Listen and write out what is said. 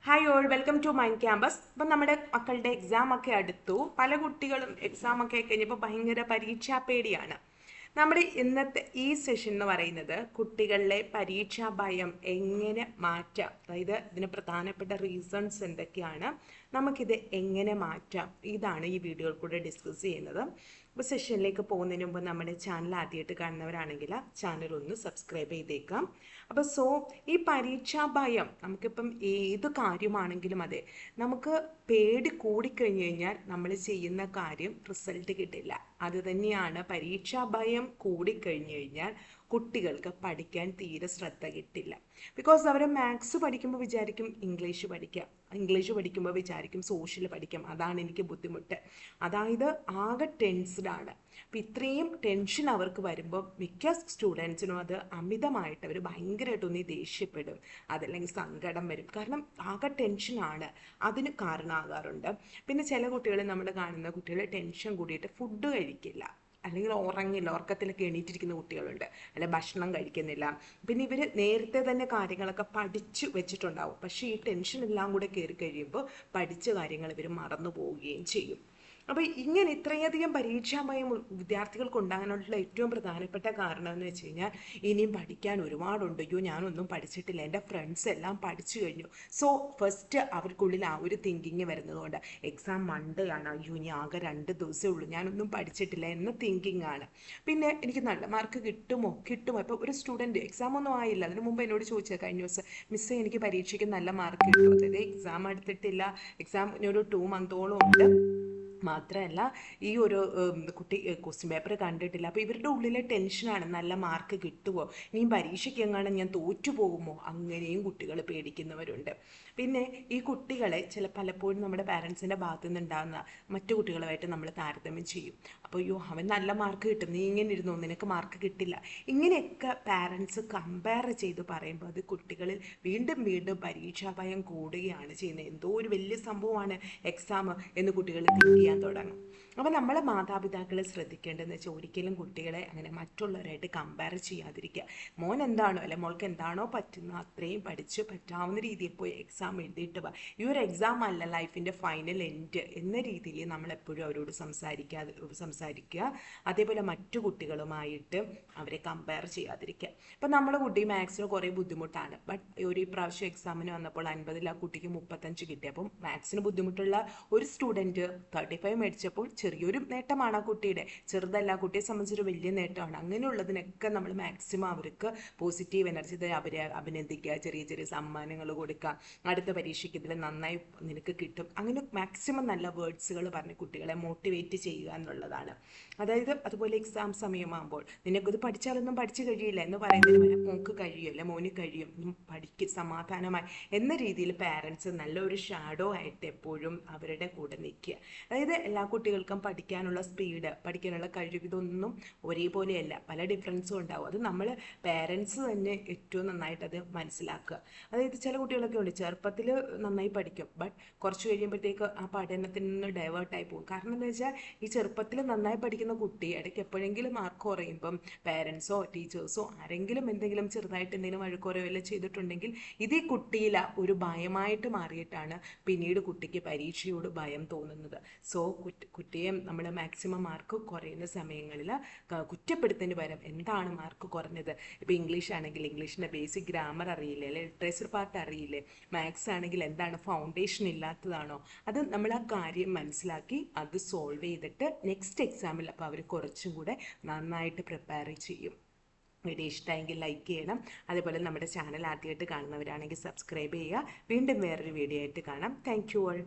Hi all, welcome to mind campus. ഇപ്പം നമ്മുടെ മക്കളുടെ എക്സാം ഒക്കെ അടുത്തു. പല കുട്ടികളും എക്സാം ഒക്കെ കഴിഞ്ഞപ്പോൾ ഭയങ്കര പരീക്ഷാ പേടിയാണ്. നമ്മുടെ ഇന്നത്തെ ഈ സെഷൻ എന്ന് പറയുന്നത് കുട്ടികളിലെ പരീക്ഷാ ഭയം എങ്ങനെ മാറ്റാം, അതായത് ഇതിന് പ്രധാനപ്പെട്ട റീസൺസ് എന്തൊക്കെയാണ്, നമുക്കിത് എങ്ങനെ മാറ്റാം, ഇതാണ് ഈ വീഡിയോയിൽ കൂടെ ഡിസ്കസ് ചെയ്യുന്നത്. അപ്പോൾ സെഷനിലേക്ക് പോകുന്നതിന് മുമ്പ് നമ്മുടെ ചാനൽ ആദ്യമായിട്ട് കാണുന്നവരാണെങ്കിൽ ചാനൽ ഒന്ന് സബ്സ്ക്രൈബ് ചെയ്തേക്കാം. അപ്പോൾ ഈ പരീക്ഷാ ഭയം നമുക്കിപ്പം ഏത് കാര്യമാണെങ്കിലും അതെ, നമുക്ക് പേടി കൂടിക്കഴിഞ്ഞു കഴിഞ്ഞാൽ നമ്മൾ ചെയ്യുന്ന കാര്യം റിസൾട്ട് കിട്ടില്ല. അത് തന്നെയാണ് പരീക്ഷാ ഭയം കൂടിക്കഴിഞ്ഞു കഴിഞ്ഞാൽ കുട്ടികൾക്ക് പഠിക്കാൻ തീരെ ശ്രദ്ധ കിട്ടില്ല. ബിക്കോസ് അവർ മാത്സ് പഠിക്കുമ്പോൾ വിചാരിക്കും ഇംഗ്ലീഷ് പഠിക്കാം, ഇംഗ്ലീഷ് പഠിക്കുമ്പോൾ വിചാരിക്കും സോഷ്യൽ പഠിക്കാം, അതാണ് എനിക്ക് ബുദ്ധിമുട്ട്. അതായത് ആകെ ടെൻസ്ഡാണ്. അപ്പം ഇത്രയും ടെൻഷൻ അവർക്ക് വരുമ്പോൾ മിക്ക സ്റ്റുഡൻസിനും അത് അമിതമായിട്ട് അവർ ഭയങ്കരമായിട്ടൊന്ന് ദേഷ്യപ്പെടും, അതല്ലെങ്കിൽ സങ്കടം വരും. കാരണം ആകെ ടെൻഷനാണ് അതിന് കാരണമാകാറുണ്ട്. പിന്നെ ചില കുട്ടികൾ, നമ്മൾ കാണുന്ന കുട്ടികൾ ടെൻഷൻ കൂടിയിട്ട് ഫുഡ് കഴിക്കില്ല, അല്ലെങ്കിൽ ഉറങ്ങില്ല, ഉറക്കത്തിലൊക്കെ എണീറ്റിരിക്കുന്ന കുട്ടികളുണ്ട്, അല്ലെ ഭക്ഷണം കഴിക്കുന്നില്ല. പിന്നെ ഇവർ നേരത്തെ തന്നെ കാര്യങ്ങളൊക്കെ പഠിച്ചു വെച്ചിട്ടുണ്ടാവും, പക്ഷേ ഈ ടെൻഷൻ എല്ലാം കൂടെ കയറി കഴിയുമ്പോൾ പഠിച്ച കാര്യങ്ങൾ ഇവർ മറന്നു പോവുകയും ചെയ്യും. അപ്പോൾ ഇങ്ങനെ ഇത്രയധികം പരീക്ഷാഭയം വിദ്യാർത്ഥികൾക്ക് ഉണ്ടാകാനുള്ള ഏറ്റവും പ്രധാനപ്പെട്ട കാരണം എന്ന് വെച്ച് കഴിഞ്ഞാൽ ഇനിയും പഠിക്കാൻ ഒരുപാടുണ്ട്. അയ്യോ, ഞാനൊന്നും പഠിച്ചിട്ടില്ല, എൻ്റെ ഫ്രണ്ട്സ് എല്ലാം പഠിച്ചു കഴിഞ്ഞു. സോ ഫസ്റ്റ് അവർക്കുള്ളിൽ ആ ഒരു തിങ്കിങ് വരുന്നതുകൊണ്ട് എക്സാം മൺഡേ ആണ്, അയ്യോ ഇനി ആകെ 2 ദിവസമേ ഉള്ളൂ, ഞാനൊന്നും പഠിച്ചിട്ടില്ല എന്ന തിങ്കിങ് ആണ്. പിന്നെ എനിക്ക് നല്ല മാർക്ക് കിട്ടുമോ. ഇപ്പോൾ ഒരു സ്റ്റുഡൻറ്റ് എക്സാം ഒന്നും ആയില്ല, അതിന് മുമ്പ് എന്നോട് ചോദിച്ചത് കഴിഞ്ഞ ദിവസം, മിസ്സേ എനിക്ക് പരീക്ഷയ്ക്ക് നല്ല മാർക്ക് കിട്ടുമോ. അതായത് എക്സാം എടുത്തിട്ടില്ല, എക്സാമിന് ഒരു 2 മന്തോളം ഉണ്ട്, മാത്രമല്ല ഈ ഒരു കുട്ടി ക്വസ്റ്റ്യൻ പേപ്പർ കണ്ടിട്ടില്ല. അപ്പോൾ ഇവരുടെ ഉള്ളിലെ ടെൻഷനാണ്, നല്ല മാർക്ക് കിട്ടുമോ, ഇനിയും പരീക്ഷയ്ക്ക് എങ്ങാനും ഞാൻ തോറ്റു പോകുമോ, അങ്ങനെയും കുട്ടികൾ പേടിക്കുന്നവരുണ്ട്. പിന്നെ ഈ കുട്ടികളെ പലപ്പോഴും നമ്മുടെ പാരൻസിൻ്റെ ഭാഗത്തു നിന്നുണ്ടാകുന്ന മറ്റു കുട്ടികളുമായിട്ട് നമ്മൾ താരതമ്യം ചെയ്യും. അപ്പോൾ അയ്യോ അവൻ നല്ല മാർക്ക് കിട്ടും, നീ ഇങ്ങനെ ഇരുന്നോ, നിനക്ക് മാർക്ക് കിട്ടില്ല, ഇങ്ങനെയൊക്കെ പാരൻസ് കമ്പയർ ചെയ്ത് പറയുമ്പോൾ അത് കുട്ടികളിൽ വീണ്ടും വീണ്ടും പരീക്ഷാഭയം കൂടുകയാണ് ചെയ്യുന്നത്. എന്തോ ഒരു വലിയ സംഭവമാണ് എക്സാം എന്ന് കുട്ടികൾ തിങ്ക് ചെയ്യാൻ തുടങ്ങും. അപ്പോൾ നമ്മളെ മാതാപിതാക്കളെ ശ്രദ്ധിക്കേണ്ടതെന്ന് വെച്ചാൽ ഒരിക്കലും കുട്ടികളെ അങ്ങനെ മറ്റുള്ളവരായിട്ട് കമ്പയർ ചെയ്യാതിരിക്കുക. മോൻ എന്താണോ അല്ലെ മോൾക്ക് എന്താണോ പറ്റുന്ന അത്രയും പഠിച്ച് പറ്റാവുന്ന രീതിയിൽ പോയി എക്സാം എഴുതിയിട്ട് വാ. ഈ ഒരു എക്സാം അല്ല ലൈഫിൻ്റെ ഫൈനൽ എൻഡ് എന്ന രീതിയിൽ നമ്മളെപ്പോഴും അവരോട് സംസാരിക്കുക. അതേപോലെ മറ്റു കുട്ടികളുമായിട്ട് അവരെ കമ്പയർ ചെയ്യാതിരിക്കുക. ഇപ്പം നമ്മുടെ കുട്ടി മാത്സിന് കുറേ ബുദ്ധിമുട്ടാണ്, ബട്ട് ഒരു പ്രാവശ്യം എക്സാമിന് വന്നപ്പോൾ 50-ൽ ആ കുട്ടിക്ക് 35 കിട്ടി. അപ്പം മാത്സിന് ബുദ്ധിമുട്ടുള്ള ഒരു സ്റ്റുഡൻറ്റ് 35 മേടിച്ചപ്പോൾ ചെറിയൊരു നേട്ടമാണ് ആ കുട്ടിയുടെ, ചെറുതല്ല, ആ കുട്ടിയെ സംബന്ധിച്ചൊരു വലിയ നേട്ടമാണ്. അങ്ങനെയുള്ളതിനൊക്കെ നമ്മൾ മാക്സിമം അവർക്ക് പോസിറ്റീവ് എനർജി അവരെ അഭിനന്ദിക്കുക, ചെറിയ ചെറിയ സമ്മാനങ്ങൾ കൊടുക്കുക, അടുത്ത പരീക്ഷയ്ക്ക് ഇതിൽ നന്നായി നിനക്ക് കിട്ടും, അങ്ങനെ മാക്സിമം നല്ല വേർഡ്സുകൾ പറഞ്ഞ് കുട്ടികളെ മോട്ടിവേറ്റ് ചെയ്യുക എന്നുള്ളതാണ്. അതായത് അതുപോലെ എക്സാം സമയമാകുമ്പോൾ നിനക്കിത് പഠിച്ചാലൊന്നും പഠിച്ചു കഴിയില്ല എന്ന് പറയുന്നതിന് വരെ മോക്ക് കഴിയും അല്ലെ മോന് കഴിയും, പഠിക്കും സമാധാനമായി എന്ന രീതിയിൽ പാരൻസ് നല്ലൊരു ഷാഡോ ആയിട്ട് എപ്പോഴും അവരുടെ കൂടെ നിൽക്കുക. അതായത് എല്ലാ കുട്ടികൾക്കും പഠിക്കാനുള്ള സ്പീഡ്, പഠിക്കാനുള്ള കഴിവ് ഇതൊന്നും ഒരേപോലെയല്ല, പല ഡിഫറൻസും ഉണ്ടാവും. അത് നമ്മൾ പാരൻസ് തന്നെ ഏറ്റവും നന്നായിട്ട് അത് മനസ്സിലാക്കുക. അതായത് ചില കുട്ടികളൊക്കെ ഉണ്ട് ചെറുപ്പത്തിൽ നന്നായി പഠിക്കും, ബട്ട് കുറച്ച് കഴിയുമ്പോഴത്തേക്ക് ആ പഠനത്തിൽ നിന്ന് ഡൈവേർട്ടായി പോകും. കാരണം എന്താ വെച്ചാൽ ഈ ചെറുപ്പത്തിൽ നന്നായി പഠിക്കുന്ന കുട്ടി ഇടയ്ക്ക് എപ്പോഴെങ്കിലും മാർക്ക് കുറയുമ്പം പാരൻസോ ടീച്ചേഴ്സോ ആരെങ്കിലും എന്തെങ്കിലും ചെറുതായിട്ട് എന്തെങ്കിലും വഴക്കുറയോ എല്ലാം ചെയ്തിട്ടുണ്ടെങ്കിൽ ഇത് ഈ കുട്ടിയിൽ ഒരു ഭയമായിട്ട് മാറിയിട്ടാണ് പിന്നീട് കുട്ടിക്ക് പരീക്ഷയോട് ഭയം തോന്നുന്നത്. സോ കുട്ടിയെ നമ്മൾ മാക്സിമം മാർക്ക് കുറയുന്ന സമയങ്ങളിൽ കുറ്റപ്പെടുത്തേണ്ടി വരും. എന്താണ് മാർക്ക് കുറഞ്ഞത്, ഇപ്പോൾ ഇംഗ്ലീഷ് ആണെങ്കിൽ ഇംഗ്ലീഷിൻ്റെ ബേസിക് ഗ്രാമർ അറിയില്ലേ, അല്ലെങ്കിൽ ലിറ്ററേച്ചർ പാർട്ട് അറിയില്ലേ, മാത്സ് ആണെങ്കിൽ എന്താണ് ഫൗണ്ടേഷൻ ഇല്ലാത്തതാണോ, അത് നമ്മൾ ആ കാര്യം മനസ്സിലാക്കി അത് സോൾവ് ചെയ്തിട്ട് നെക്സ്റ്റ് എക്സാമിൽ അപ്പോൾ അവർ കുറച്ചും കൂടെ നന്നായിട്ട് പ്രിപ്പയർ ചെയ്യും. വീഡിയോ ഇഷ്ടമായെങ്കിൽ ലൈക്ക് ചെയ്യണം. അതേപോലെ നമ്മുടെ ചാനൽ ആദ്യമായിട്ട് കാണുന്നവരാണെങ്കിൽ സബ്സ്ക്രൈബ് ചെയ്യുക. വീണ്ടും വേറൊരു വീഡിയോ ആയിട്ട് കാണാം. Thank you all.